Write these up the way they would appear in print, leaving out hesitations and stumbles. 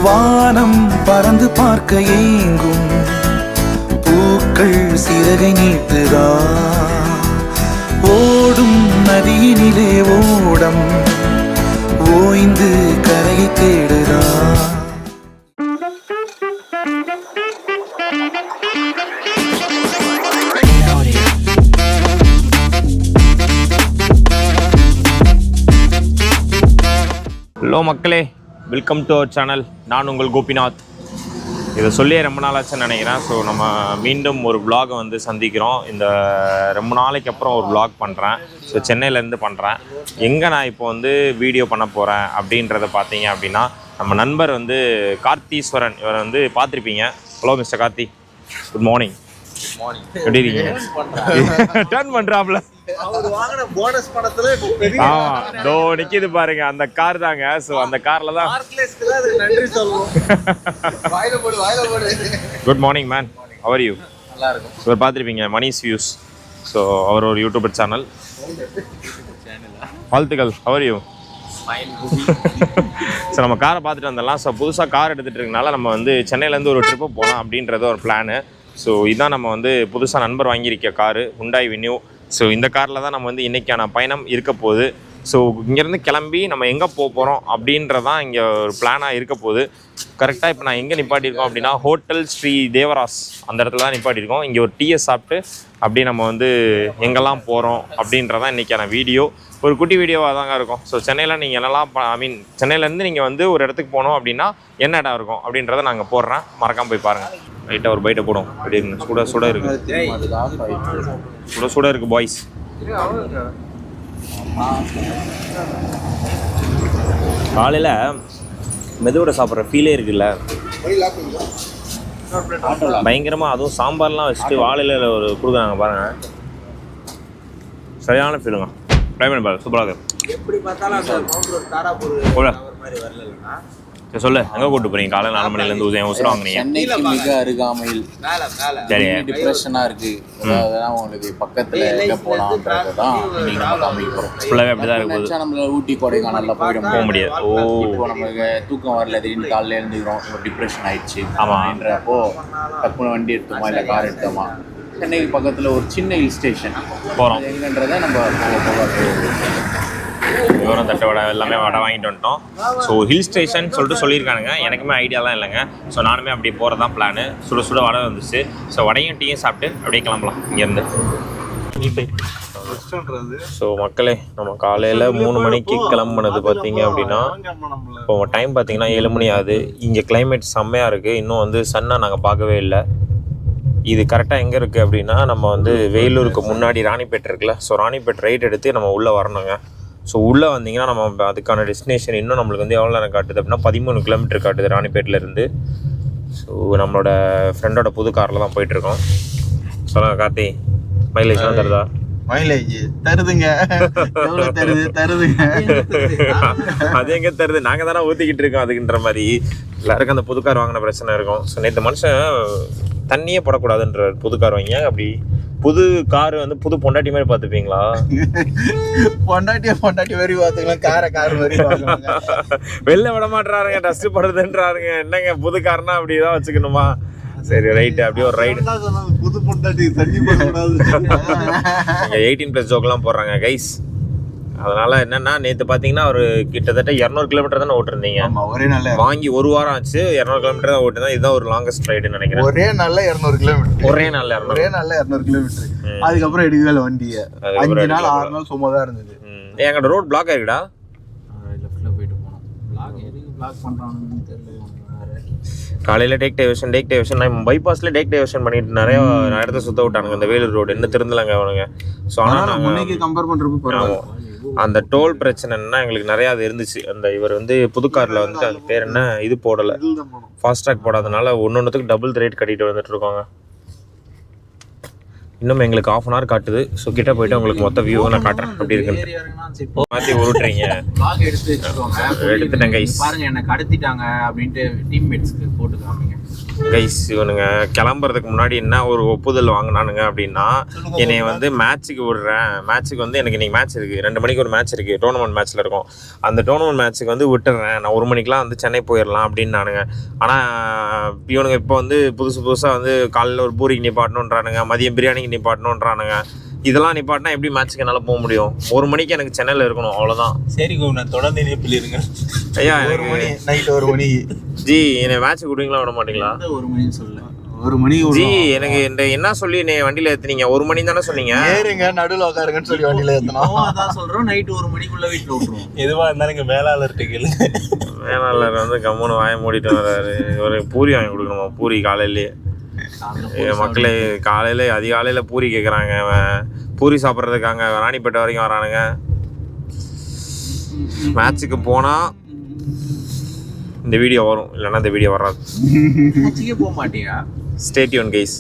வானம் பறந்து பார்க்க ஏங்கும் பூக்கள் சிறகை நீட்டுதா ஓடும் நதியினிலே ஓடம் ஓய்ந்து கரையை தேடுதா ஹலோ மக்களே, வெல்கம் டு அவர் சேனல். நான் உங்கள் கோபிநாத். இதை சொல்லியே ரொம்ப நாளாச்சுன்னு நினைக்கிறேன். ஸோ நம்ம மீண்டும் ஒரு vlog வந்து சந்திக்கிறோம். இந்த ரொம்ப நாளைக்கு அப்புறம் ஒரு vlog பண்ணுறேன். ஸோ சென்னையிலேருந்து பண்ணுறேன். எங்கே நான் இப்போ வந்து வீடியோ பண்ண போகிறேன் அப்படின்றத பார்த்தீங்க அப்படின்னா, நம்ம நண்பர் வந்து கார்த்தீஸ்வரன், இவரை வந்து பார்த்துருப்பீங்க. Hello mister Karthi, good morning. எப்படி இருக்கீங்க? டர்ன் பண்றாப்ல. ஆமா, நிக்குது பாருங்க, அந்த கார் தாங்க. சோ அந்த கார்ல தான். Good morning man, how are you? நல்லா இருக்கும். ஸோ பார்த்துருப்பீங்க மணிஸ் வியூஸ். ஸோ அவர் ஒரு யூடியூபர் சேனல். வாழ்த்துக்கள். How are you? ஸோ நம்ம காரை பார்த்துட்டு வந்துடலாம். ஸோ புதுசாக கார் எடுத்துகிட்டு இருக்கனால நம்ம வந்து சென்னையிலேருந்து ஒரு ட்ரிப்பு போகலாம் அப்படின்றது ஒரு பிளானு. ஸோ இதுதான் நம்ம வந்து புதுசாக நண்பர் வாங்கியிருக்க காரு, ஹுண்டாய் வென்யூ. ஸோ இந்த காரில் தான் நம்ம வந்து இன்றைக்கான பயணம் இருக்க போகுது. ஸோ இங்கேருந்து கிளம்பி நம்ம எங்கே போக போகிறோம் அப்படின்றதான் இங்கே ஒரு பிளானாக இருக்க போகுது. கரெக்டாக இப்போ நான் எங்கே நிப்பாட்டியிருக்கோம் அப்படின்னா, ஹோட்டல் ஸ்ரீ தேவராஸ் அந்த இடத்துல தான் நிப்பாட்டியிருக்கோம். இங்கே ஒரு டீயை சாப்பிட்டு அப்படியே நம்ம வந்து எங்கெல்லாம் போகிறோம் அப்படின்றதான் இன்றைக்கான வீடியோ. ஒரு குட்டி வீடியோவாக தாங்க இருக்கும். ஸோ சென்னையில் நீங்கள் என்னெல்லாம் சென்னையிலேருந்து நீங்கள் வந்து ஒரு இடத்துக்கு போனோம் அப்படின்னா என்ன இடம் இருக்கும் அப்படின்றத நாங்கள் போடுறேன். மறக்காமல் போய் பாருங்கள். லைட்டாக ஒரு பைட்டை போடும். அப்படி இருக்கு, சுட சுட இருக்குது, சுட சுட இருக்குது பாய்ஸ். காலையில் மெதுவோட சாப்பிட்ற ஃபீலே இருக்குல்ல, பயங்கரமாக. அதுவும் சாம்பார்லாம் வச்சுட்டு வாழையில் ஒரு கொடுக்குறாங்க பாருங்கள், சரியான ஃபீலுங்க. ட்ரை பண்ணி பாருங்க, சூப்பராக இருக்குது. சொல்லு, எங்கே கூப்பிட்டு போறீங்க? காலை 4 மணிலேருந்து உசுரம் வாங்குறீங்க. சென்னைக்கு மிக அருகாமையில் டிப்ரெஷனாக இருக்குது. அதான் உங்களுக்கு பக்கத்தில் எங்கே போகலான்றது தான் இன்னைக்கு நம்ம காமிக்க போகிறோம். ஃபுல்லாகவே அப்படி தான் இருக்குது. நம்மள ஊட்டி கொடைக்கானலில் போக முடியாது. இப்போ நமக்கு தூக்கம் வரல, திடீர்னு காலையில் எழுந்துக்கிறோம், இப்போ டிப்ரெஷன் ஆயிடுச்சு. ஆமான்றப்போ டக்குனு வண்டி எடுத்தோமா இல்லை கார் எடுத்தோமா, சென்னைக்கு பக்கத்தில் ஒரு சின்ன ஹில் ஸ்டேஷன் போகிறோம். எங்கன்றதை நம்ம விவரம் தட்டை வடை எல்லாமே வடை வாங்கிட்டு வந்துட்டோம். ஸோ ஹில் ஸ்டேஷன் சொல்லிட்டு சொல்லியிருக்கானுங்க. எனக்குமே ஐடியாலாம் இல்லைங்க. ஸோ நானுமே அப்படியே போகிறது தான் பிளானு. சுட சுட வடை வந்துச்சு. ஸோ வடையும் டீயும் சாப்பிட்டு அப்படியே கிளம்பலாம் இங்கேருந்து. ஸோ மக்களே, நம்ம காலையில் 3 மணிக்கு கிளம்புனது பார்த்தீங்க அப்படின்னா, இப்போ டைம் பார்த்தீங்கன்னா 7 மணி ஆகுது. இங்கே கிளைமேட் செம்மையாக இருக்குது. இன்னும் வந்து சன்னை நாங்கள் பார்க்கவே இல்லை. இது கரெக்டாக எங்கே இருக்குது அப்படின்னா, நம்ம வந்து வேலூருக்கு முன்னாடி ராணிப்பேட்டை இருக்குல்ல. ஸோ ராணிப்பேட்டை ரைட் எடுத்து நம்ம உள்ளே வரணுங்க. ஸோ உள்ளே வந்தீங்கன்னா நம்ம அதுக்கான டெஸ்டினேஷன் இன்னும் நம்மளுக்கு வந்து எவ்வளோ நேரம் காட்டுது அப்படின்னா 13 கிலோமீட்டர் காட்டுது ராணிப்பேட்டிலேருந்து. ஸோ நம்மளோட ஃப்ரெண்டோட புது காரில் தான் போயிட்டுருக்கோம். சொல்லுங்க கார்த்தி, மைலேஜ்லாம் தருதா? மைலேஜ் தருதுங்க, தருதுங்க. அது எங்கே தருது? நாங்கள் தானே ஊற்றிக்கிட்டு இருக்கோம் அதுக்குன்ற மாதிரி. எல்லாருக்கும் அந்த புது கார் வாங்கின பிரச்சனை இருக்கும். ஸோ நேற்று மனுஷன் தண்ணியே போடக்கூடாதுன்ற புது கார் வாங்க. அப்படி புது கார் வந்து புது பொண்டாட்டி மாதிரி பார்த்துப்பீங்களா? பொண்டாட்டி மாதிரி பார்த்துக்கலாம், கார் மாதிரி வெளில விட மாட்டாருங்க, டஸ்ட் படுதுன்றாருங்க. என்னங்க புது கார்னா அப்படிதான் வச்சுக்கணுமா? சரி ரைட்டு, அப்படியே ஒரு ரைடு. புது பொண்டாட்டி தண்ணி போடக்கூடாது. 18+ ஜோக்கெல்லாம் போடுறாங்க கைஸ். அதனால என்னன்னா, நேற்று பார்த்தீங்கன்னா ஒரு கிட்டத்தட்ட 200 கிலோமீட்டர் தானே ஓட்டிருந்தீங்க. ஒரே நாள் வாங்கி 1 வாரம் ஆச்சு. 200 கிலோமீட்டர் தான் ஓட்டுதான். இதுதான் ஒரு லாங்கஸ்ட் ரைடுன்னு நினைக்கிறேன். ஒரே நாள்ல 200 கிலோமீட்டர். ஒரே நாள்ல 200 கிலோமீட்டர். அதுக்கப்புறம் எடுக்கல வண்டியை. 5 நாள் 6 நாள் சும்மா தான் இருந்தது. எங்கட ரோட் பிளாக் ஆயிருக்குடா. லெஃப்ட்ல போயிட்டு போனோம். பிளாக் எதுக்கு பிளாக் பண்றாங்கன்னு தெரியல. காலையில் டேக் டைவர்ஷன் நான் பைபாஸில் டேக் டைவர்ஷன் பண்ணிட்டு நிறைய இடத்த சுற்ற விட்டானுங்க. இந்த வேலூர் ரோடு என்ன திருந்தலங்க அவனுங்க. ஸோ ஆனால் நாங்கள் கம்பேர் பண்ணுறப்போ அந்த டோல் பிரச்சனைன்னா எங்களுக்கு நிறையா அது இருந்துச்சு. அந்த இவர் வந்து புது காரில் வந்துட்டு அது பேர் என்ன, இது போடலை, ஃபாஸ்ட்ராக் போடாதனால ஒன்றுத்துக்கு டபுள் ரேட் கட்டிட்டு வந்துட்டு இருக்கோங்க. இன்னும் எங்களுக்கு 1/2 hour காட்டுது. ஸோ கிட்ட போயிட்டு உங்களுக்கு மொத்த வியூவை நான் காட்டுறேன் அப்படி இருக்குன்னு. மாற்றி உருட்டுறீங்க. எடுத்துட்டேன் கைஸ். பாருங்க என்ன கடத்திட்டாங்க அப்படின்ட்டு டீம்மேட்ஸ்க்கு போட்டு காமிங்க கைஸ். இவனுங்க கிளம்புறதுக்கு முன்னாடி என்ன ஒரு ஒப்புதல் வாங்கினானுங்க அப்படின்னா, என்னை வந்து மேட்ச்சுக்கு விடுறேன், மேட்ச்சுக்கு வந்து எனக்கு இன்னைக்கு மேட்ச் இருக்குது, 2 மணிக்கு ஒரு மேட்ச் இருக்குது, டோர்னமெண்ட் மேட்ச்சில் இருக்கும், அந்த டோர்னமெண்ட் மேட்ச்சுக்கு வந்து விட்டுறேன், நான் 1 மணிக்கெலாம் வந்து சென்னை போயிடலாம் அப்படின்னானுங்க. ஆனால் இவனுங்க இப்போ வந்து புதுசாக வந்து காலையில் ஒரு பூரிக்கு நிப்பாட்டணுன்றானுங்க, மதியம் பிரியாணிக்கு நிப்பாட்டணுன்றானுங்க. இதெல்லாம் நிப்பாட்டினா எப்படி மேட்ச்சுக்கு என்னால் போக முடியும்? 1 மணிக்கு எனக்கு சென்னையில் இருக்கணும், அவ்வளோதான். சரி நான் தொடர்ந்து இணைப்பில் இருங்க. ஐயா நைட் 1 மணி ஜி என்னை மேட்ச்சுக்கு விடுவீங்களா விட மாட்டீங்களா? 1 மணின்னு சொல்ல 1 மணி ஜி எனக்கு என்ன சொல்லி நீ வண்டியில் ஏற்றுனீங்க? 1 மணி தானே சொன்னீங்க. ஏறுங்க நடுவில் உட்காருங்கன்னு சொல்லி வண்டியில் ஏற்றணும். அதான் சொல்கிறோம், நைட்டு 1 மணிக்குள்ள வீட்டில் விட்டுருவோம். எதுவாக இருந்தாலும் இங்கே மேலாளர்கிட்ட கேளுங்க. மேலாளர் வந்து கம்முன்னு வாய மூடிட்டு வர்றாரு. ஒரு பூரி வாங்கி கொடுக்கணுமா? பூரி காலையிலேயே மக்களே காலையில் அதிகாலையில் பூரி கேட்குறாங்க. பூரி சாப்பிட்றதுக்காங்க ராணிப்பேட்டை வரைக்கும் வரானுங்க. மேட்ச்சுக்கு போனால் இந்த வீடியோ வரும், இல்லைன்னா இந்த வீடியோ வராது. மேட்ச்சுக்கே போக மாட்டியா? Stay tune guys.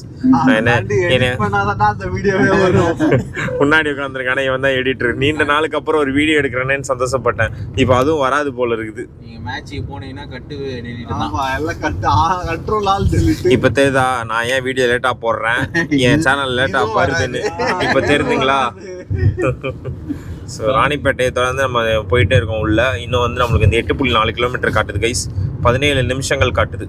முன்னாடி உட்காந்துருக்கானே இவன் தான் எடிட்டர். நீண்ட நாளுக்கு அப்புறம் ஒரு வீடியோ எடுக்கிறேன்னு சந்தோஷப்பட்டேன். இப்போ அதுவும் வராது போல இருக்குது. நீங்க மேட்ச்சுக்கு போனீங்கன்னா கட்டு இப்போ தெரியுதா நான் ஏன் வீடியோ லேட்டா போடுறேன், என் சேனல் லேட்டா வருதுன்னு இப்போ தெரியுதுங்களா? ஸோ ராணிப்பேட்டையை தொடர்ந்து நம்ம போயிட்டே இருக்கோம் உள்ள. இன்னும் வந்து நம்மளுக்கு இந்த 8.4 கிலோமீட்டர் காட்டுது கைஸ், 17 நிமிஷங்கள் காட்டுது.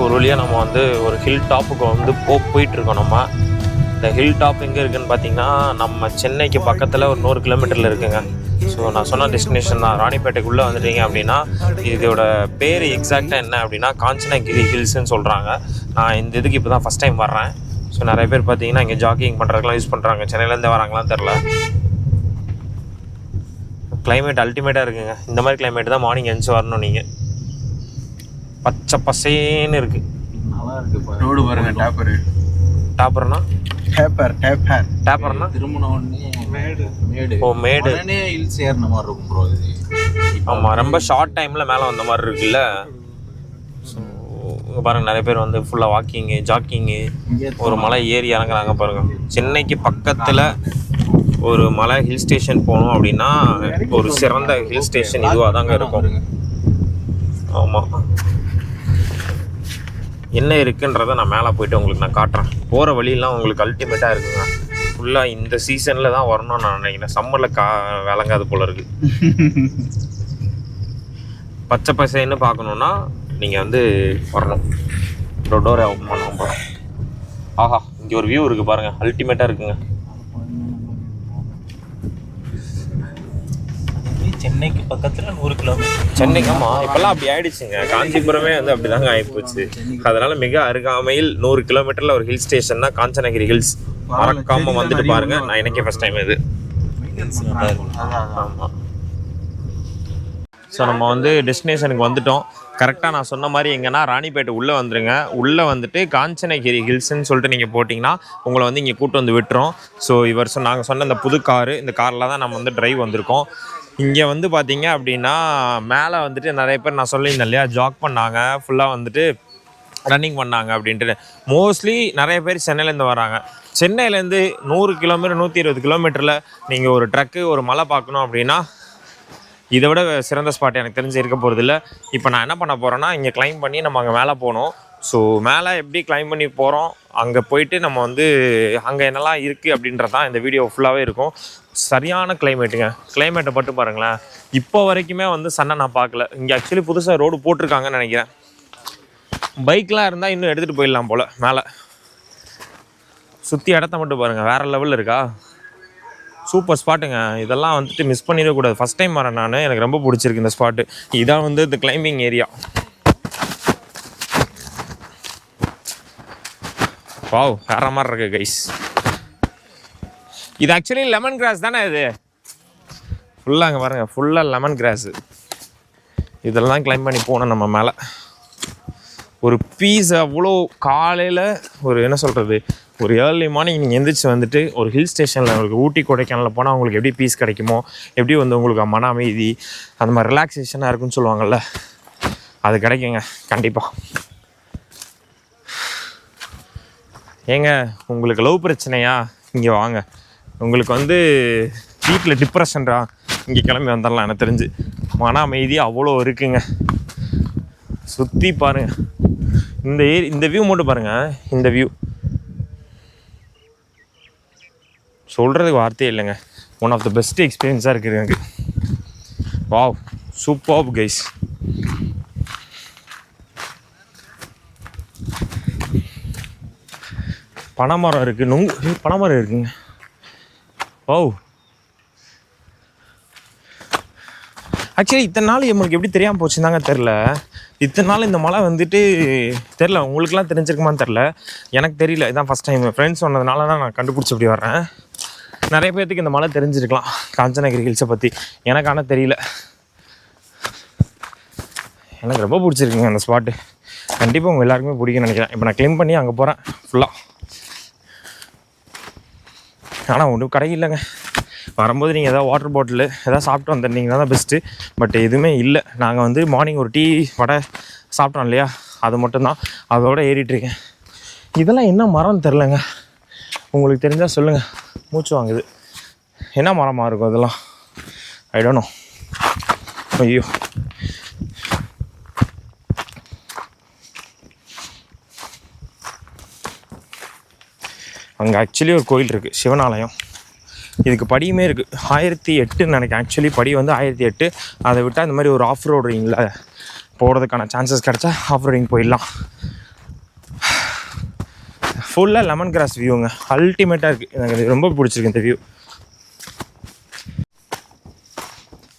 ஒரு வழியாக நம்ம வந்து ஒரு ஹில் டாப்புக்கு வந்து போயிட்டுருக்கோம். நம்ம இந்த ஹில் டாப் எங்கே இருக்குதுன்னு பார்த்தீங்கன்னா நம்ம சென்னைக்கு பக்கத்தில் ஒரு 100 கிலோமீட்டரில் இருக்குங்க. ஸோ நான் சொன்ன டெஸ்டினேஷன் தான். ராணிப்பேட்டைக்குள்ளே வந்துட்டீங்க அப்படின்னா இதோட பேர் எக்ஸாக்டாக என்ன அப்படின்னா காஞ்சனகிரி ஹில்ஸ்ன்னு சொல்கிறாங்க. நான் இந்த இதுக்கு இப்போ தான் ஃபஸ்ட் டைம் வர்றேன். ஸோ நிறைய பேர் பார்த்தீங்கன்னா இங்கே ஜாக்கிங் பண்ணுறதுக்கெலாம் யூஸ் பண்ணுறாங்க. சென்னையிலேருந்து வராங்களான்னு தெரில. கிளைமேட் அல்டிமேட்டாக இருக்குங்க. இந்த மாதிரி கிளைமேட் தான் மார்னிங் எழுந்து வரணும். நீங்கள் பச்சை பசேன்னு இருக்கு. நல்லா இருக்கு. ரோடு பாருங்க. டாப்பர்னா டேப்பர்னா திரும்பின உடனே மேடு. ஓ மேடு. உடனே ஹில்ஸ் ஏறின மாதிரி இருக்கும் ப்ரோ இது. ஆமாம், ரொம்ப ஷார்ட் டைமில் மேலே வந்த மாதிரி இருக்குல்ல. ஸோ இங்கே பாருங்கள் நிறைய பேர் வந்து ஃபுல்லாக வாக்கிங்கு ஜாக்கிங்கு ஒரு மலை ஏறி இறங்குறாங்க பாருங்கள். சென்னைக்கு பக்கத்தில் ஒரு மலை ஹில் ஸ்டேஷன் போகணும் அப்படின்னா ஒரு சிறந்த ஹில் ஸ்டேஷன் இதுவாக தாங்க இருக்கும். ஆமாம், என்ன இருக்குன்றதை நான் மேலே போயிட்டு உங்களுக்கு நான் காட்டுறேன். போகிற வழியெல்லாம் உங்களுக்கு அல்டிமேட்டாக இருக்குங்க. ஃபுல்லாக இந்த சீசனில் தான் வரணும்னு நான் நினைக்கிறேன். சம்மரில் விளங்காது போல் இருக்குது. பச்சை பசைன்னு பார்க்கணுன்னா நீங்கள் வந்து வரணும். டோரை ஓப்பன் பண்ண போகிறோம். ஆஹா, இங்கே ஒரு வியூ இருக்குது பாருங்கள், அல்டிமேட்டாக இருக்குங்க. சென்னைக்கு பக்கத்தில் 100 கிலோமீட்டர். சென்னைக்கு ஆமாம், இப்போல்லாம் அப்படி ஆயிடுச்சுங்க. காஞ்சிபுரமே வந்து அப்படி தாங்க ஆகிப்போச்சு. அதனால மிக அருகாமையில் 100 கிலோமீட்டரில் ஒரு ஹில் ஸ்டேஷன்னா காஞ்சனகிரி ஹில்ஸ். மறக்காமல் வந்துட்டு பாருங்கள். நான் எனக்கே ஃபஸ்ட் டைம் இது. ஆமாம். ஸோ நம்ம வந்து டெஸ்டினேஷனுக்கு வந்துட்டோம். கரெக்டாக நான் சொன்ன மாதிரி எங்கன்னா ராணிப்பேட்டை உள்ளே வந்துடுங்க. உள்ளே வந்துட்டு காஞ்சனகிரி ஹில்ஸ்ன்னு சொல்லிட்டு நீங்கள் போட்டிங்கன்னா உங்களை வந்து இங்கே கூட்டு வந்து விட்டுரும். ஸோ நாங்கள் சொன்ன இந்த புது காரு, இந்த காரில் தான் நம்ம வந்து டிரைவ் வந்திருக்கோம். இங்கே வந்து பார்த்தீங்க அப்படின்னா மேலே வந்துட்டு நிறைய பேர் நான் சொல்லியிருந்தேன் இல்லையா, ஜாக் பண்ணாங்க, ஃபுல்லாக வந்துட்டு ரன்னிங் பண்ணாங்க அப்படின்ட்டு. மோஸ்ட்லி நிறைய பேர் சென்னையிலேருந்து வராங்க. சென்னையிலேருந்து 100 கிலோமீட்டர் 120 கிலோமீட்டரில் நீங்கள் ஒரு ட்ரக்கு ஒரு மலை பார்க்கணும் அப்படின்னா இதை விட சிறந்த ஸ்பாட் எனக்கு தெரிஞ்சு இருக்க போகிறது இல்லை. இப்போ நான் என்ன பண்ண போகிறேன்னா இங்கே கிளைம் பண்ணி நம்ம அங்கே மேலே போகணும். ஸோ மேலே எப்படி கிளைம் பண்ணி போகிறோம், அங்கே போயிட்டு நம்ம வந்து அங்கே என்னெல்லாம் இருக்குது அப்படின்றது தான் இந்த வீடியோ ஃபுல்லாகவே இருக்கும். சரியான கிளைமேட்டுங்க. கிளைமேட்டை பட்டு பாருங்களேன். இப்போ வரைக்குமே வந்து சன்னை நான் பார்க்கல. இங்கே ஆக்சுவலி புதுசாக ரோடு போட்டிருக்காங்கன்னு நினைக்கிறேன். பைக்லாம் இருந்தால் இன்னும் எடுத்துகிட்டு போயிடலாம் போல். மேலே சுற்றி இடத்த மட்டும் பாருங்கள், வேறு லெவலில் இருக்கா. சூப்பர் ஸ்பாட்டுங்க. இதெல்லாம் வந்துட்டு மிஸ் பண்ணிடக்கூடாது. ஃபஸ்ட் டைம் வரேன் நான், எனக்கு ரொம்ப பிடிச்சிருக்கு இந்த ஸ்பாட்டு. இதான் வந்து இந்த கிளைம்பிங் ஏரியா. வாவ், வேற மாதிரி இருக்கு கைஸ். இது ஆக்சுவலி லெமன் கிராஸ் தானே? இது ஃபுல்லாக அங்கே பாருங்கள், ஃபுல்லாக லெமன் கிராஸு. இதெல்லாம் கிளைம் பண்ணி போனோம் நம்ம மேலே. ஒரு பீஸ் அவ்வளோ காலையில் ஒரு என்ன சொல்கிறது, ஒரு ஏர்லி மார்னிங் நீங்கள் எந்திரிச்சு வந்துட்டு ஒரு ஹில் ஸ்டேஷனில் உங்களுக்கு ஊட்டி கொடைக்கானலில் போனால் உங்களுக்கு எப்படி பீஸ் கிடைக்குமோ, எப்படி வந்து உங்களுக்கு மன அமைதி அந்த மாதிரி ரிலாக்ஸேஷனாக இருக்குன்னு சொல்லுவாங்கள்ல, அது கிடைக்குங்க கண்டிப்பாக. ஏங்க உங்களுக்கு லவ் பிரச்சனையா, இங்கே வாங்க. உங்களுக்கு வந்து வீட்டில் டிப்ரெஷன்டா, இங்கே கிளம்பி வந்துடலாம். எனக்கு தெரிஞ்சு மன அமைதி அவ்வளோ இருக்குங்க. சுற்றி பாருங்கள், இந்த வியூ மட்டும் பாருங்கள். இந்த வியூ சொல்கிறதுக்கு வார்த்தையே இல்லைங்க. ஒன் ஆஃப் த பெஸ்ட் எக்ஸ்பீரியன்ஸாக இருக்குது எனக்கு. Wow, super guys. பனைமரம் இருக்குது, பனைமரம் இருக்குங்க. வாவ், ஆக்சுவலி இத்தனை நாள் நம்மளுக்கு எப்படி தெரியாமல் போச்சுதாங்க தெரில. இத்தனை நாள் இந்த மலை வந்துட்டு தெரில, உங்களுக்குலாம் தெரிஞ்சிருக்குமான்னு தெரில, எனக்கு தெரியல. இதான் ஃபஸ்ட் டைம் ஃப்ரெண்ட்ஸ் சொன்னதுனால தான் நான் கண்டுபிடிச்சி இப்படி வர்றேன். நிறைய பேர்த்துக்கு இந்த மலை தெரிஞ்சிருக்கலாம் காஞ்சனகிரி ஹில்ஸை பற்றி, எனக்கு ஆனால் தெரியல. எனக்கு ரொம்ப பிடிச்சிருக்குங்க அந்த ஸ்பாட்டு. கண்டிப்பாக உங்கள் எல்லாருக்குமே பிடிக்கும்னு நினைக்கிறேன். இப்போ நான் கிளைம் பண்ணி அங்கே போகிறேன் ஃபுல்லாக. ஆனால் ஒன்றும் கடை இல்லைங்க. வரும்போது நீங்கள் எதாவது வாட்டர் பாட்டிலு எதாவது சாப்பிட்டு வந்துருந்தீங்கன்னா தான் பெஸ்ட்டு. பட் எதுவுமே இல்லை. நாங்கள் வந்து மார்னிங் ஒரு டீ வடை சாப்பிட்டோம் இல்லையா, அது மட்டும்தான். அதோடு ஏறிட்டுருக்கேன். இதெல்லாம் என்ன மரம்னு தெரிலங்க, உங்களுக்கு தெரிஞ்சால் சொல்லுங்கள். மூச்சு வாங்குது. என்ன மரமாக இருக்கும் இதெல்லாம்? I don't know. ஐயோ, அங்கே ஆக்சுவலி ஒரு கோயில் இருக்குது, சிவன் ஆலயம். இதுக்கு படியுமே இருக்குது, 1008 நினைக்கிறேன். ஆக்சுவலி படி வந்து 1008. அதை விட்டால் இந்த மாதிரி ஒரு ஆஃப் ரோடிங்கில் போகிறதுக்கான சான்சஸ் கிடச்சா ஆஃப் ரோடிங் போயிடலாம். ஃபுல்லாக லெமன் கிராஸ் வியூங்க, அல்டிமேட்டாக இருக்குது. எனக்கு ரொம்ப பிடிச்சிருக்கு இந்த வியூ.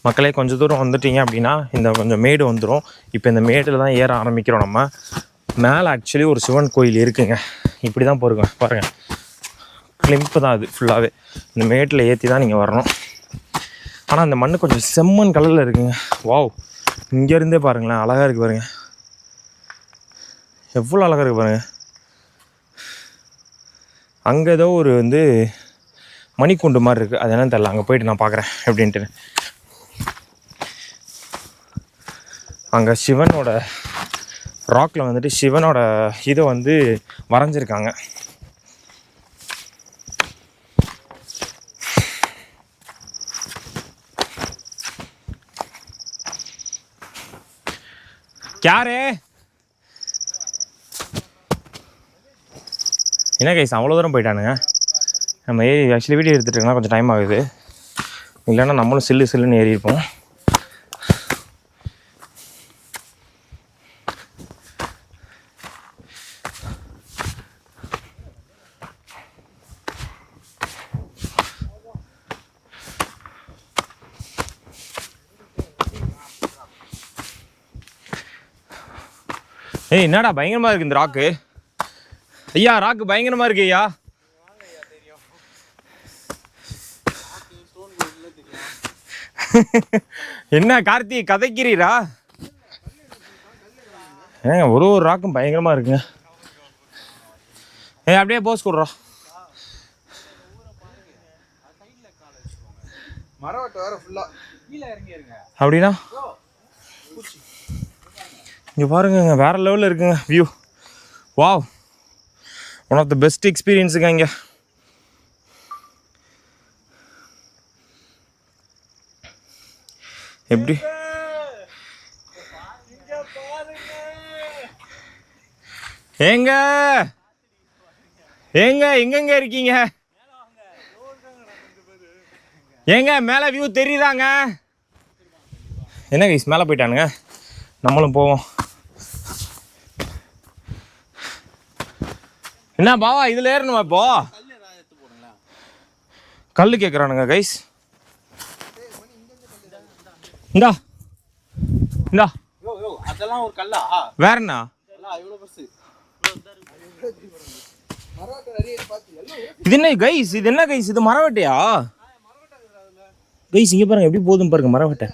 மக்களே, கொஞ்சம் தூரம் வந்துட்டீங்க அப்படின்னா இந்த கொஞ்சம் மேடு வந்துடும். இப்போ இந்த மேடில் தான் ஏற ஆரம்பிக்கிறோம் நம்ம. மேலே ஆக்சுவலி ஒரு சிவன் கோயில் இருக்குங்க. இப்படி தான் போயிருங்க பாருங்கள், கிளிம்பு தான் அது ஃபுல்லாகவே. இந்த மேட்டில் ஏற்றி தான் நீங்கள் வரணும். ஆனால் அந்த மண் கொஞ்சம் செம்மண் கலரில் இருக்குங்க. வாவ், இங்கேருந்தே பாருங்களேன், அழகாக இருக்குது பாருங்கள். எவ்வளோ அழகாக இருக்குது பாருங்கள். அங்கே ஏதோ ஒரு வந்து மணிக்குண்டு மாதிரி இருக்குது, அது என்னன்னு தெரியல. அங்கே போயிட்டு நான் பார்க்குறேன் எப்படின்ட்டு. அங்கே சிவனோட ராக்கில் வந்துட்டு சிவனோட இதை வந்து வரைஞ்சிருக்காங்க. யாரு என்ன கைஸ் அவ்வளோ தூரம் போயிட்டானுங்க. நம்ம ஏறி ஆக்சுவலி வீடியோ எடுத்துகிட்டு கொஞ்சம் டைம் ஆகுது, இல்லைன்னா நம்மளும் சில்லுன்னு ஏறி இருப்போம். ஏய், என்னடா பயங்கரமாக இருக்குது இந்த ராக்கு. ஐயா, ராக்கு பயங்கரமாக இருக்கு ஐயா. என்ன கார்த்தி கதைக்கிறீரா? ஏங்க ஒரு ராக்கும் பயங்கரமாக இருக்குங்க. அப்படியே போஸ் கொடுறோம். அப்படின்னா இங்கே பாருங்க, வேற லெவலில் இருக்குங்க view. Wow, one of the best எக்ஸ்பீரியன்ஸுங்க இங்கே. எப்படி ஏங்க ஏங்க எங்கெங்க இருக்கீங்க? ஏங்க மேலே வியூ தெரியுதாங்க? என்ன கைஸ் மேலே போயிட்டானுங்க, நம்மளும் போவோம். என்ன பாவா இதில் ஏறணுமா? இப்போ கல் கேட்குறானுங்க கைஸ். இந்தா இந்தா, அதெல்லாம் ஒரு கல்லா? வேற என்ன? இது என்ன கைஸ், இது என்ன கைஸ், இது மரவெட்டையா? கைஸ் இங்கே பாருங்கள் எப்படி போதும் பாருங்கள் மரவட்டை.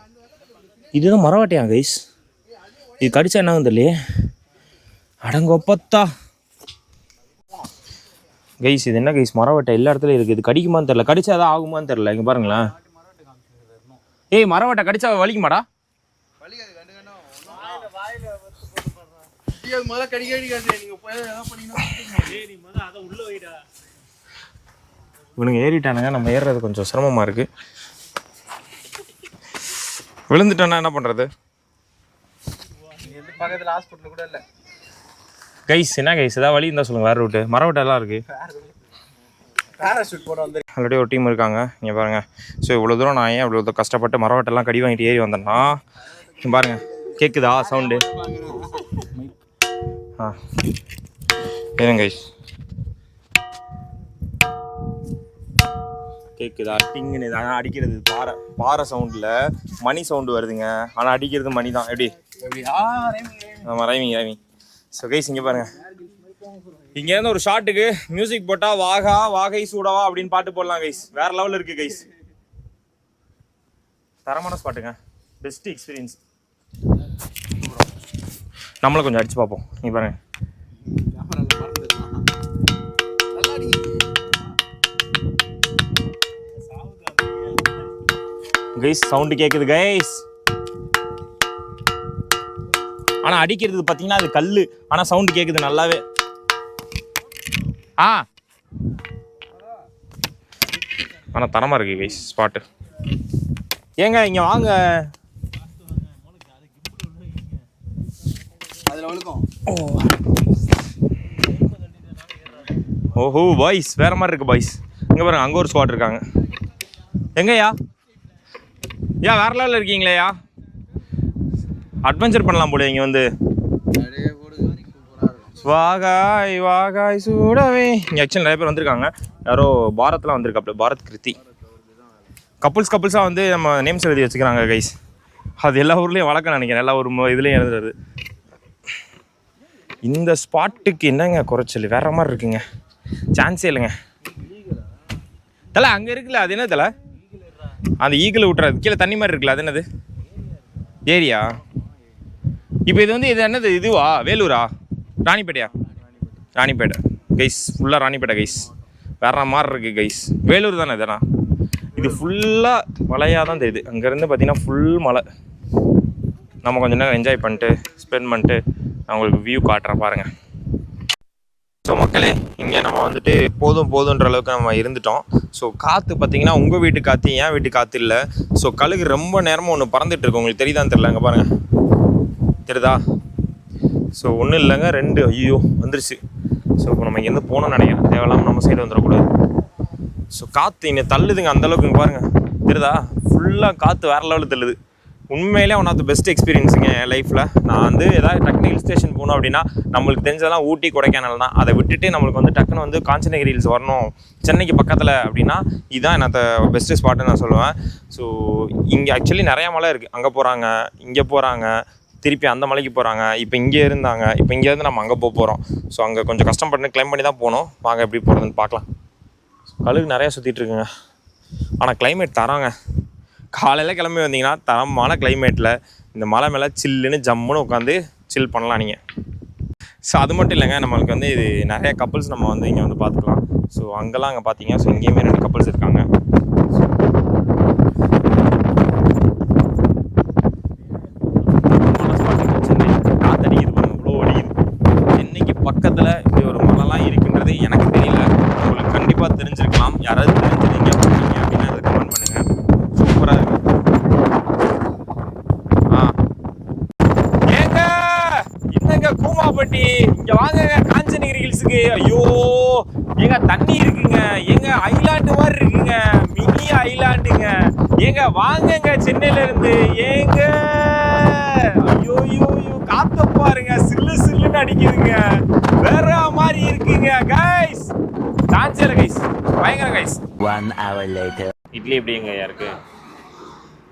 இதுதான் மரவட்டையா கைஸ்? இது கடிச்சா என்ன தெரியலையே. அடங்கொப்பத்தா கைஸ், இது என்ன கைஸ் மரவட்டை எல்லா இடத்துலையும் இருக்குது. இது கடிக்குமான்னு தெரில, கடிச்சா தான் ஆகுமான்னு தெரில. இங்கே பாருங்களேன். ஏய் மரவட்டை கடிச்சா வலிக்குமாடா? இவனுங்க ஏறிட்டானுங்க, நம்ம ஏறுறது கொஞ்சம் சிரமமாக இருக்குது. விழுந்துட்டோன்னா என்ன பண்ணுறது? பக்கத்தில் ஹாஸ்பிட்டல் கூட இல்லை கைஸ். என்ன கைஸ் ஏதாவது வழி இருந்தால் சொல்லுங்கள். வேறு ரூட்டு மரவட்டை எல்லாம் இருக்குது. பேராஷூட் போட வந்து ஆல்ரெடி ஒரு டீம் இருக்காங்க இங்கே பாருங்கள். ஸோ இவ்வளோ தூரம் நான் ஏன் இவ்வளோ கஷ்டப்பட்டு மரவட்டெல்லாம் கடி வாங்கிட்டு ஏறி வந்தேன்னா பாருங்கள். கேட்குதா சவுண்டு? ஆ ஏங்க கைஸ் கேட்குதா? டிங்குன்னு இது. ஆனால் அடிக்கிறது பாறை சவுண்டில் மணி சவுண்டு வருதுங்க. ஆனால் அடிக்கிறது மணி தான். எப்படி? ஆமாம் ரைமிங். ஸோ கைஸ் இங்கே பாருங்கள். இங்கேருந்து ஒரு ஷாட்டுக்கு மியூசிக் போட்டால் வாகை சூடவா அப்படின்னு பாட்டு போடலாம் கைஸ். வேறு லெவலில் இருக்குது கைஸ். தரமான ஸ்பாட்டுங்க, பெஸ்ட் எக்ஸ்பீரியன்ஸ். நம்மளை கொஞ்சம் அடித்து பார்ப்போம். நீ பாருங்க கைஸ், சவுண்டு கேட்குது கைஸ். ஆனால் அடிக்கிறது பார்த்தீங்கன்னா அது கல், ஆனால் சவுண்டு கேட்குது நல்லாவே. ஆனால் தரமாக இருக்குது கைஸ் ஸ்பாட்டு. ஏங்க இங்கே வாங்க. ஓஹோ பாய்ஸ், வேற மாதிரி இருக்கு பாய்ஸ். இங்கே பாருங்க, அங்கே ஒரு ஸ்குவாட் இருக்காங்க. எங்கய்யா? வேற லெவலில் இருக்கீங்களேயா? அட்வென்ச்சர் பண்ணலாம் போல இங்கே வந்து. வாகாய் சூடவே. இங்கே ஆக்சுவலி நிறைய பேர் வந்திருக்காங்க. யாரோ பாரத்லாம் வந்திருக்காப்புல, பாரத் கிருத்தி. கப்புள்ஸாக வந்து நம்ம நேம்ஸ் எழுதி வச்சுக்கிறாங்க கைஸ். அது எல்லா ஊர்லேயும் வழக்கம் நினைக்கிறேன், எல்லா ஒரு இதுலேயும் எழுதுறது. இந்த ஸ்பாட்டுக்கு என்னங்க குறைச்சல்? வேற மாதிரி இருக்குங்க, சான்ஸே இல்லைங்க. தலை அங்கே இருக்குல்ல, அது என்ன தலை? அந்த ஈகிள் விட்டுறது கீழே தண்ணி மாதிரி இருக்குல்ல, அது என்னது? ஏரியா? இப்போ இது வந்து இது என்னது? இதுவா? வேலூரா? ராணிப்பேட்டையா? ராணிப்பேட்டை கைஸ், ஃபுல்லாக ராணிப்பேட்டை கைஸ். வேற மாதிரி இருக்குது கைஸ். வேலூர் தானே இதுனா? இது ஃபுல்லாக மலையாக தான் தெரியுது. அங்கேருந்து பார்த்தீங்கன்னா ஃபுல் மலை. நம்ம கொஞ்சம் நேரம் என்ஜாய் பண்ணிட்டு ஸ்பெண்ட் பண்ணிட்டு நான் உங்களுக்கு வியூ காட்டுறேன் பாருங்கள். ஸோ மக்களே, இங்கே நம்ம வந்துட்டு போதுன்ற அளவுக்கு நம்ம இருந்துட்டோம். ஸோ காற்று பார்த்தீங்கன்னா உங்கள் வீட்டு காற்று, என் வீட்டு காற்று இல்லை. ஸோ கழுகு ரொம்ப நேரமாக ஒன்று பறந்துட்டு இருக்கு. உங்களுக்கு தெரியுதான்னு தெரியல, அங்கே பாருங்கள், தெரியுதா? ஸோ ஒன்றும் இல்லைங்க, 2 ஐயோ வந்துருச்சு. ஸோ இப்போ நம்ம இங்கேருந்து போகணும்னு நினைக்கிறேன். தேவையில்லாமல் நம்ம சைடு வந்துடக்கூடாது. ஸோ காற்று இன்னும் தள்ளுதுங்க அந்தளவுக்கு. இங்கே பாருங்கள், தெரியுதா? ஃபுல்லாக காற்று வேறு லெவலில் தள்ளுது. உண்மையிலே ஒன் ஆஃப் த பெஸ்ட் எக்ஸ்பீரியன்ஸுங்க என் லைஃப்பில். நான் வந்து ஏதாவது டக்குனு ஹில் ஸ்டேஷன் போகணும் அப்படின்னா நம்மளுக்கு தெரிஞ்சதெல்லாம் ஊட்டி கொடைக்கானல் தான். அதை விட்டுட்டு நம்மளுக்கு வந்து டக்குன்னு வந்து காஞ்சனகிரி ஹில்ஸ் வரணும் சென்னைக்கு பக்கத்தில் அப்படின்னா இதுதான் என்னத்த பெஸ்ட்டு ஸ்பாட்டுன்னு நான் சொல்லுவேன். ஸோ இங்கே ஆக்சுவலி நிறையா மலை இருக்குது. அங்கே போகிறாங்க, இங்கே போகிறாங்க, திருப்பி அந்த மலைக்கு போகிறாங்க. இப்போ இங்கே இருந்தாங்க, இப்போ இங்கேருந்து நம்ம அங்கே போகிறோம். ஸோ அங்கே கொஞ்சம் கஷ்டப்பட்டு கிளைம் பண்ணி தான் போகணும். வாங்க எப்படி போகிறதுன்னு பார்க்கலாம். கழுகு நிறையா சுற்றிட்டு இருக்குங்க. ஆனால் கிளைமேட் தராங்க. காலையில் கிளம்பி வந்தீங்கன்னா தரமான கிளைமேட்டில் இந்த மலை மேலே சில்லுன்னு ஜம்முன்னு உட்காந்து சில் பண்ணலாம் நீங்கள். ஸோ அது மட்டும் இல்லைங்க, நம்மளுக்கு வந்து இது நிறைய கப்புள்ஸ் நம்ம வந்து இங்கே வந்து பார்த்துக்கலாம். ஸோ அங்கெல்லாம் அங்கே பார்த்தீங்க. ஸோ இங்கேயுமே 2 கப்புள்ஸ் இருக்காங்க. சென்னை காத்தடிக்குது பாருங்க, இவ்வளோ அடிக்குது. சென்னைக்கு பக்கத்தில் இப்படி ஒரு மலைலாம் இருக்குன்றது எனக்கு தெரியல. உங்களுக்கு கண்டிப்பாக தெரிஞ்சிருக்கலாம். யாராவது தெரிஞ்சுருந்தீங்க அப்படின்னா அதை கமெண்ட் பண்ணுங்கள். சூப்பராக இருக்கு. ஏங்க என்னங்க கூமாப்பட்டி, இங்க வாங்க காஞ்சனகிரி ஹில்ஸுக்கு. ஐயோ ஏங்க தண்ணி இருக்குங்க. ஏங்க ஐலாண்டு மாதிரி இருக்குங்க, மினி ஐலாண்டுங்க. ஏங்க வாங்கங்க சென்னையில இருந்து. ஏங்க ஐயோ காத்த பாருங்க, சில்லுன்னு அடிக்குதுங்க. வேற மாதிரி இருக்குங்க கைஸ். சான்சேல கைஸ், பயங்கர கைஸ். 1 hour later. இட்லி எப்படிங்க இருக்கு?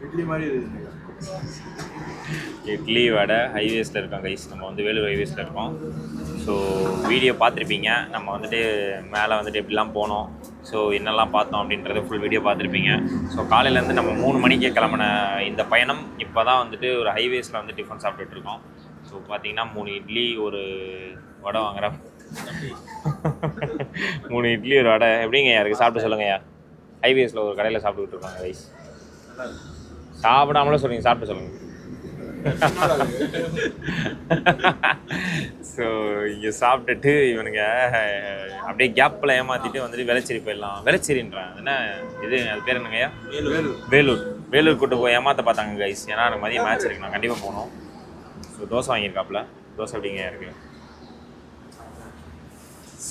இட்லி மாதிரி இருக்குது. இட்லி வடை ஹைவேஸில் இருக்கோம் கைஸ். நம்ம வந்து வேலூர் ஹைவேஸில் இருக்கோம். ஸோ வீடியோ பார்த்துருப்பீங்க. நம்ம வந்துட்டு மேலே வந்துட்டு எப்படிலாம் போனோம், ஸோ என்னெல்லாம் பார்த்தோம் அப்படின்றத ஃபுல் வீடியோ பார்த்துருப்பீங்க. ஸோ காலையிலேருந்து நம்ம 3 மணிக்கே கிளம்பின இந்த பயணம் இப்போ தான் வந்துட்டு ஒரு ஹைவேஸில் வந்து டிஃபன் சாப்பிட்டுட்ருக்கோம். ஸோ பார்த்தீங்கன்னா 3 இட்லி ஒரு வடை வாங்குகிறேன். 3 இட்லி ஒரு வடை எப்படிங்க யாருக்கு சாப்பிட்டு சொல்லுங்கய்யா. ஹைவேஸில் ஒரு கடையில் சாப்பிட்டுக்கிட்டு இருக்காங்க கைஸ். சாப்பிடாமலும் சொல்லுங்கள், சாப்பிட்டு சொல்லுங்கள். ஸோ இங்கே சாப்பிட்டுட்டு இவனுங்க அப்படியே கேப்பில் ஏமாற்றிட்டு வந்துட்டு வேளச்சேரி போயிடலாம். வேளச்சேரின்றான் என்ன இது, அது பேர் என்னங்கய்யா? வேலூர் கூட்டு போய் ஏமாற்ற பார்த்தாங்க கைஸ். ஏன்னா எனக்கு மதியம் மேட்ச் இருக்கு, நான் கண்டிப்பாக போகணும். ஸோ தோசை வாங்கியிருக்காப்புல. தோசை எப்படிங்க இருக்கு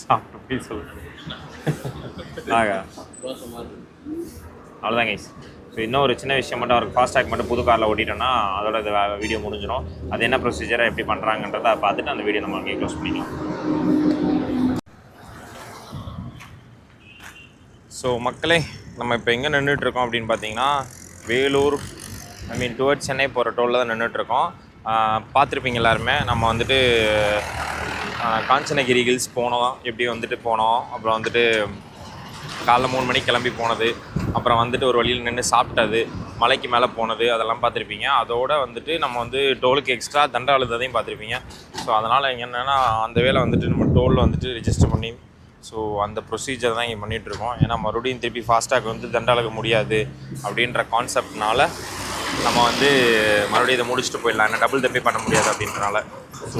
சாப்பிட்டு சொல்லுங்க. ஆகா அவ்வளோதான் கைஸ். ஸோ இன்னும் ஒரு சின்ன விஷயம் மட்டும், அவருக்கு ஃபாஸ்டாக் மட்டும் புது காரில் ஓட்டிட்டோன்னா அதோட இந்த வீடியோ முடிஞ்சிடும். அது என்ன ப்ரொசீஜரை எப்படி பண்ணுறாங்கன்றதை பார்த்துட்டு அந்த வீடியோ நம்ம அங்கேயே க்ளோஸ் பண்ணிக்கலாம். ஸோ மக்களே, நம்ம இப்போ எங்கே நின்றுட்டுருக்கோம் அப்படின்னு பார்த்தீங்கன்னா வேலூர் டுவர்ட்ஸ் சென்னை போகிற டோலில் தான் நின்றுட்டுருக்கோம். பார்த்துருப்பீங்க எல்லாருமே. நம்ம வந்துட்டு காஞ்சனகிரி ஹில்ஸ் போனோம், எப்படி வந்துட்டு போனோம், அப்புறம் வந்துட்டு காலைல 3 மணிக்கு கிளம்பி போனது, அப்புறம் வந்துட்டு ஒரு வழியில் நின்று சாப்பிட்டது, மலைக்கு மேலே போனது, அதெல்லாம் பார்த்துருப்பீங்க. அதோடு வந்துட்டு நம்ம வந்து டோலுக்கு எக்ஸ்ட்ரா தண்டை அழுததையும் பார்த்துருப்பீங்க. ஸோ அதனால் இங்கே என்னென்னா அந்த வேலை வந்துட்டு நம்ம டோலில் வந்துட்டு ரெஜிஸ்டர் பண்ணி ஸோ அந்த ப்ரொசீஜர் தான் இங்கே பண்ணிகிட்ருக்கோம். ஏன்னா மறுபடியும் திருப்பி ஃபாஸ்டாக் வந்து தண்டை அழுக முடியாது அப்படின்ற கான்செப்ட்னால நம்ம வந்து மறுபடியும் இதை முடிச்சுட்டு போயிடலாம், ஏன்னா டபுள் தப்பே பண்ண முடியாது அப்படின்றனால. ஸோ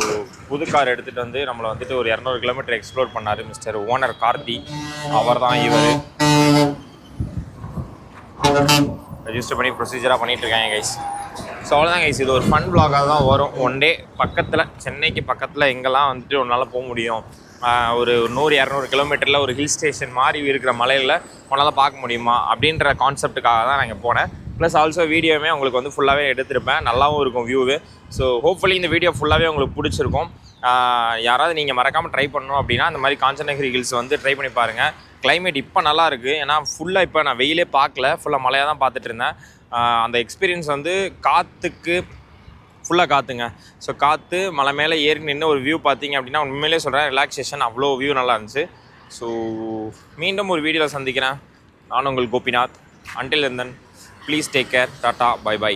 புது கார் எடுத்துகிட்டு வந்து நம்மளை வந்துட்டு ஒரு 200 கிலோமீட்டர் எக்ஸ்ப்ளோர் பண்ணார் மிஸ்டர் ஓனர் கார்த்தி. அவர் தான் இவர் ரெஜிஸ்டர் பண்ணி ப்ரொசீஜராக பண்ணிகிட்ருக்காங்க கைஸ். ஸோ அவ்வளோதான் கைஸ். இது ஒரு ஃபன் வ்ளாகாக தான் வரும். ஒன் டே பக்கத்தில், சென்னைக்கு பக்கத்தில் எங்கெல்லாம் வந்துட்டு ஒரு நாள் போக முடியும், ஒரு 100-200 கிலோமீட்டரில் ஒரு ஹில் ஸ்டேஷன் மாதிரி இருக்கிற மலையில் உன்னால் பார்க்க முடியுமா அப்படின்ற கான்செப்ட்டுக்காக தான் நான் இங்கே போனேன். ப்ளஸ் ஆல்சோ வீடியோவுமே உங்களுக்கு வந்து ஃபுல்லாகவே எடுத்திருப்பேன், நல்லாவும் இருக்கும் வியூவு. ஸோ ஹோப்ஃபுல்லி இந்த வீடியோ ஃபுல்லாகவே உங்களுக்கு பிடிச்சிருக்கும். யாராவது நீங்கள் மறக்காமல் ட்ரை பண்ணணும் அப்படின்னா அந்த மாதிரி காஞ்சனகிரி ஹில்ஸ் வந்து ட்ரை பண்ணி பாருங்கள். கிளைமேட் இப்போ நல்லா இருக்குது, ஏன்னா ஃபுல்லாக இப்போ நான் வெயிலே பார்க்கல, ஃபுல்லாக மழையாக தான் பார்த்துட்டு இருந்தேன். அந்த எக்ஸ்பீரியன்ஸ் வந்து காற்றுக்கு ஃபுல்லாக காற்றுங்க. ஸோ காற்று மலை மேலே ஏறி நின்று ஒரு வியூ பார்த்தீங்க அப்படின்னா உண்மையிலே சொல்கிறேன், ரிலாக்ஸேஷன் அவ்வளோ வியூ நல்லா இருந்துச்சு. ஸோ மீண்டும் ஒரு வீடியோவில் சந்திக்கிறேன். நான் உங்கள் Gopinath. Until then please take care. டாட்டா, பை பை.